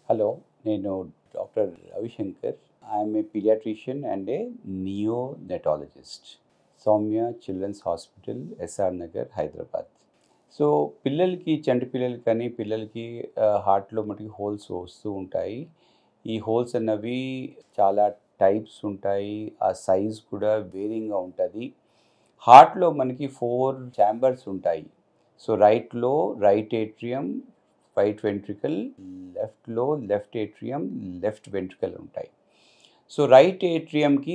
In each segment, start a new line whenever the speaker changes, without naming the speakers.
Hello, నేను doctor Ravishankar. I'm a paediatrician and a neonatologist. Soumya children's hospital, SR Nagar, Hyderabad. So చంటి పిల్లలకి కానీ పిల్లలకి హార్ట్లో మటుకు హోల్స్ వస్తూ ఉంటాయి. ఈ హోల్స్ అన్నవి చాలా టైప్స్ ఉంటాయి. ఆ సైజ్ కూడా వేరింగ్గా ఉంటుంది. హార్ట్లో మనకి 4 ఛాంబర్స్ ఉంటాయి. సో రైట్లో రైట్ ఏట్రియం, రైట్ వెంట్రికల్, లెఫ్ట్లో లెఫ్ట్ ఏట్రియం, లెఫ్ట్ వెంట్రికల్ ఉంటాయి. సో రైట్ ఏట్రియంకి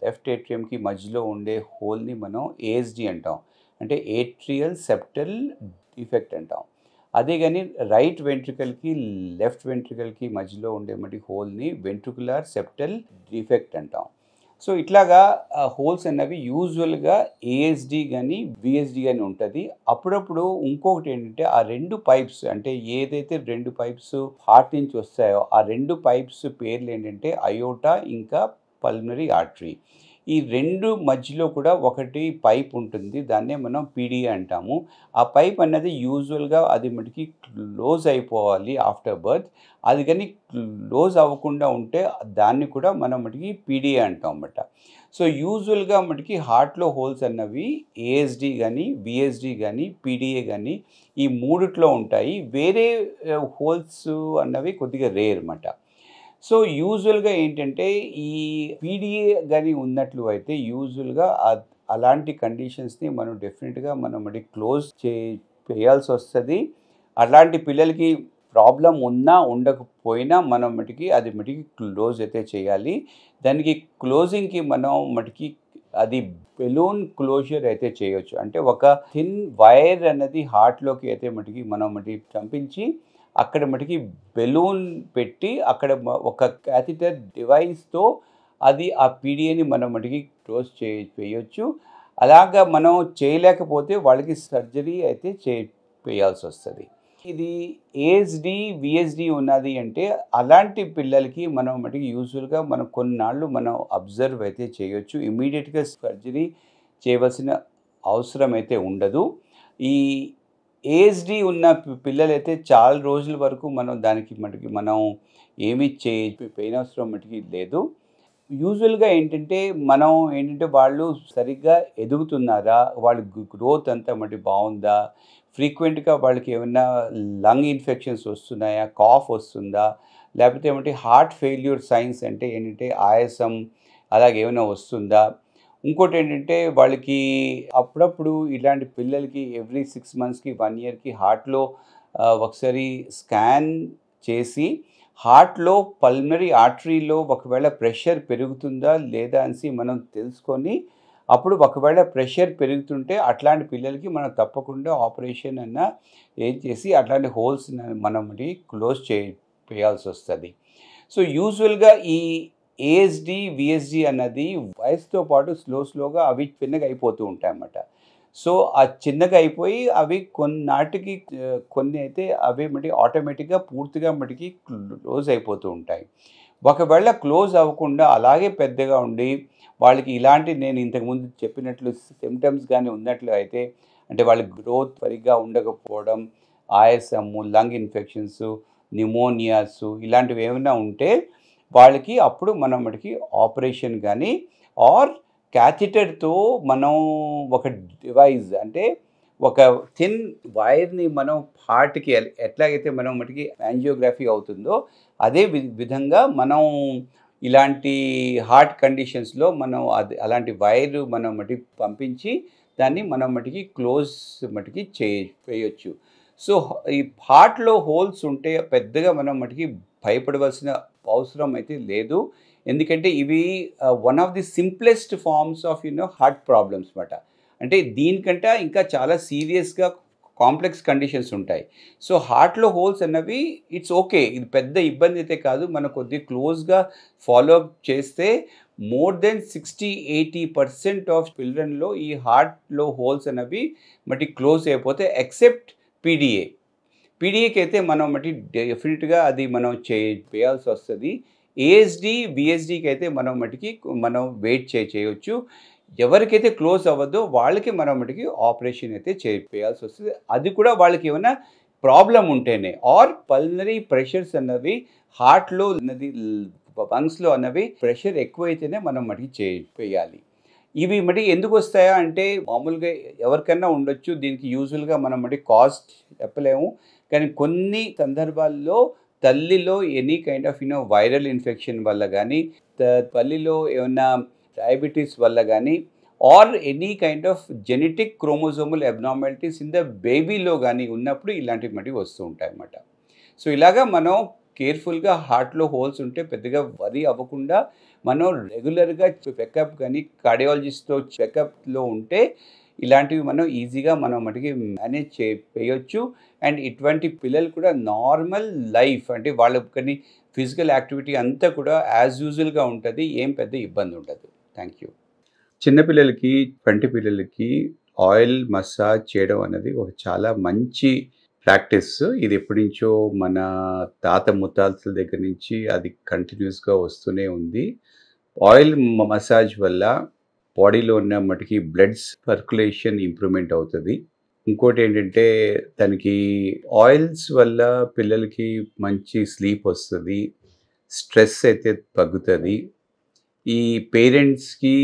లెఫ్ట్ ఏట్రియంకి మధ్యలో ఉండే హోల్ని మనం ఏఎస్డి అంటాం. అంటే ఏట్రియల్ సెప్టల్ డిఫెక్ట్ అంటాం. అదే కానీ రైట్ వెంట్రికల్కి లెఫ్ట్ వెంట్రికల్కి మధ్యలో ఉండే హోల్ని వెంట్రికులర్ సెప్టల్ డిఫెక్ట్ అంటాం. సో ఇట్లాగా హోల్స్ అన్నవి యూజువల్గా ఏఎస్డి కానీ విఎస్డి కానీ ఉంటుంది. అప్పుడప్పుడు ఇంకొకటి ఏంటంటే ఆ 2 పైప్స్, అంటే ఏదైతే 2 పైప్స్ హార్ట్ నుంచి వస్తాయో ఆ 2 పైప్స్ పేర్లు ఏంటంటే అయోటా ఇంకా పల్మనరీ ఆర్టరీ. ఈ 2 మధ్యలో కూడా ఒకటి పైప్ ఉంటుంది, దాన్నే మనం పీడిఏ అంటాము. ఆ పైప్ అన్నది యూజువల్గా అది మటుకి క్లోజ్ అయిపోవాలి ఆఫ్టర్ బర్త్. అది కానీ క్లోజ్ అవ్వకుండా ఉంటే దాన్ని కూడా మనం మటుకి పీడిఏ అంటాం అన్నమాట. సో యూజువల్గా మటుకి హార్ట్లో హోల్స్ అన్నవి ఏఎస్డి కానీ విఎస్డి కానీ పీడిఏ కానీ ఈ మూడిట్లో ఉంటాయి. వేరే హోల్స్ అన్నవి కొద్దిగా రేర్ అన్నమాట. సో యూజువల్గా ఏంటంటే ఈ పీడిఏ కానీ ఉన్నట్లు అయితే యూజువల్గా అలాంటి కండిషన్స్ని మనం డెఫినెట్గా మనం క్లోజ్ చేయాల్సి వస్తుంది. అలాంటి పిల్లలకి ప్రాబ్లం ఉన్నా ఉండకపోయినా మనం అది క్లోజ్ అయితే చేయాలి. దానికి క్లోజింగ్కి మనం అది బెలూన్ క్లోజర్ అయితే చేయొచ్చు. అంటే ఒక థిన్ వైర్ అన్నది హార్ట్లోకి అయితే మనం చంపించి అక్కడ బెలూన్ పెట్టి అక్కడ ఒక క్యాథిటర్ డివైస్తో అది ఆ పీడిఏని మనం క్లోజ్ చేయొచ్చు. అలాగా మనం చేయలేకపోతే వాళ్ళకి సర్జరీ అయితే చేయాల్సి వస్తుంది. ఇది ఏఎస్డి విఎస్డి ఉన్నది అంటే అలాంటి పిల్లలకి మనం యూజువల్గా మనం కొన్నాళ్ళు మనం అబ్జర్వ్ అయితే చేయొచ్చు. ఇమీడియట్గా సర్జరీ చేయవలసిన అవసరం అయితే ఉండదు. ఈ ఏఎస్డి ఉన్న పిల్లలైతే చాలా రోజుల వరకు మనం దానికి మనం ఏమీ చేయనవసరం లేదు. యూజువల్గా ఏంటంటే వాళ్ళు సరిగ్గా ఎదుగుతున్నారా, వాళ్ళ గ్రోత్ అంతా బాగుందా, ఫ్రీక్వెంట్గా వాళ్ళకి ఏమైనా లంగ్ ఇన్ఫెక్షన్స్ వస్తున్నాయా, కాఫ్ వస్తుందా, లేకపోతే హార్ట్ ఫెయిల్యూర్ సైన్స్ అంటే ఏంటంటే ఆయాసం అలాగే ఏమైనా వస్తుందా. ఇంకోటి ఏంటంటే వాళ్ళకి అప్పుడప్పుడు ఇలాంటి పిల్లలకి ఎవ్రీ 6 monthsకి 1 yearకి హార్ట్లో ఒకసారి స్కాన్ చేసి హార్ట్లో పల్మనరీ ఆర్టరీలో ఒకవేళ ప్రెషర్ పెరుగుతుందా లేదా అని మనం తెలుసుకొని అప్పుడు ఒకవేళ ప్రెషర్ పెరుగుతుంటే అట్లాంటి పిల్లలకి మనం తప్పకుండా ఆపరేషన్ ఏం చేసి అట్లాంటి హోల్స్ మనం క్లోజ్ చేయాల్సి వస్తుంది. సో యూజువల్గా ఈ ఏఎస్డి విఎస్డి అన్నది వయసుతో పాటు స్లోగా అవి చిన్నగా అయిపోతూ ఉంటాయి అన్నమాట. సో ఆ చిన్నగా అయిపోయి అవి కొన్నాటికి కొన్ని అయితే అవి ఆటోమేటిక్గా పూర్తిగా క్లోజ్ అయిపోతూ ఉంటాయి. ఒకవేళ క్లోజ్ అవ్వకుండా అలాగే పెద్దగా ఉండి వాళ్ళకి ఇలాంటి నేను ఇంతకుముందు చెప్పినట్లు సిమ్టమ్స్ కానీ ఉన్నట్లు అయితే, అంటే వాళ్ళ గ్రోత్ సరిగ్గా ఉండకపోవడం, ఆయాసము, లంగ్ ఇన్ఫెక్షన్స్, న్యూమోనియాస్ ఇలాంటివి ఏమైనా ఉంటే వాళ్ళకి అప్పుడు మనం ఆపరేషన్ కానీ ఆర్ క్యాథిటర్తో మనం ఒక డివైస్, అంటే ఒక థిన్ వైర్ని మనం హార్ట్కి ఎట్లాగైతే మనం యాంజియోగ్రఫీ అవుతుందో అదే విధంగా మనం ఇలాంటి హార్ట్ కండిషన్స్లో మనం అలాంటి వైర్ మనం పంపించి దాన్ని మనం క్లోజ్ చేయొచ్చు. సో ఈ హార్ట్లో హోల్స్ ఉంటే పెద్దగా మనం భయపడవలసిన అవసరం అయితే లేదు. ఎందుకంటే ఇవి one of the simplest forms of heart problems అన్నమాట. అంటే దీనికంటే ఇంకా చాలా సీరియస్గా కాంప్లెక్స్ కండిషన్స్ ఉంటాయి. సో హార్ట్లో హోల్స్ అన్నవి ఇట్స్ ఓకే, ఇది పెద్ద ఇబ్బంది అయితే కాదు. మనం కొద్దిగా క్లోజ్గా ఫాలోఅప్ చేస్తే మోర్ దెన్ 60-80% ఆఫ్ చిల్డ్రన్లో ఈ హార్ట్లో హోల్స్ అన్నవి క్లోజ్ అయిపోతే ఎక్సెప్ట్ పీడిఏకి అయితే మనం డెఫినెట్గా అది మనం చేయాల్సి వస్తుంది. ఏఎస్డి బిఎస్డికి అయితే మనం వెయిట్ చేయొచ్చు. ఎవరికైతే క్లోజ్ అవ్వదో వాళ్ళకి మనం ఆపరేషన్ అయితే చేయాల్సి వస్తుంది. అది కూడా వాళ్ళకి ఏమైనా ప్రాబ్లం ఉంటేనే ఆర్ పల్మనరీ ప్రెషర్స్ అన్నవి హార్ట్లో అన్నది లంగ్స్లో అన్నవి ప్రెషర్ ఎక్కువైతేనే మనం మటుకి చేయాలి. ఇవి మరి ఎందుకు వస్తాయా అంటే మామూలుగా ఎవరికైనా ఉండొచ్చు. దీనికి యూజువల్గా మనం మరి కాస్ట్ చెప్పలేము. కానీ కొన్ని సందర్భాల్లో తల్లిలో any kind of viral infection వల్ల కానీ, తల్లిలో ఏమన్నా డయాబెటీస్ వల్ల కానీ, or any kind of genetic chromosomal abnormalities in the బేబీలో కానీ ఉన్నప్పుడు ఇలాంటివి మటుకు వస్తూ ఉంటాయి అన్నమాట. సో ఇలాగా మనం కేర్ఫుల్గా హార్ట్లో హోల్స్ ఉంటే పెద్దగా వరీ అవ్వకుండా మనం రెగ్యులర్గా చెకప్ కానీ కార్డియాలజిస్ట్తో చెకప్లో ఉంటే ఇలాంటివి మనం ఈజీగా మనం మటుకి మేనేజ్ చేయొచ్చు. అండ్ ఇటువంటి పిల్లలు కూడా నార్మల్ లైఫ్ అంటే వాళ్ళ కానీ ఫిజికల్ యాక్టివిటీ అంతా కూడా యాజ్ యూజువల్గా ఉంటుంది. ఏం పెద్ద ఇబ్బంది ఉండదు. Thank you. చిన్నపిల్లలకి పిల్లలకి ఆయిల్ మసాజ్ చేయడం అనేది ఒక చాలా మంచి ప్రాక్టీస్. ఇది ఎప్పటి నుంచో మన తాత ముత్తాతల దగ్గర నుంచి అది కంటిన్యూస్గా వస్తూనే ఉంది. ఆయిల్ మసాజ్ వల్ల బాడీలో ఉన్న మటుకి బ్లడ్ సర్క్యులేషన్ ఇంప్రూవ్మెంట్ అవుతుంది. ఇంకోటి ఏంటంటే దానికి ఆయిల్స్ వల్ల పిల్లలకి మంచి స్లీప్ వస్తుంది, స్ట్రెస్ అయితే తగ్గుతుంది. ఈ పేరెంట్స్కి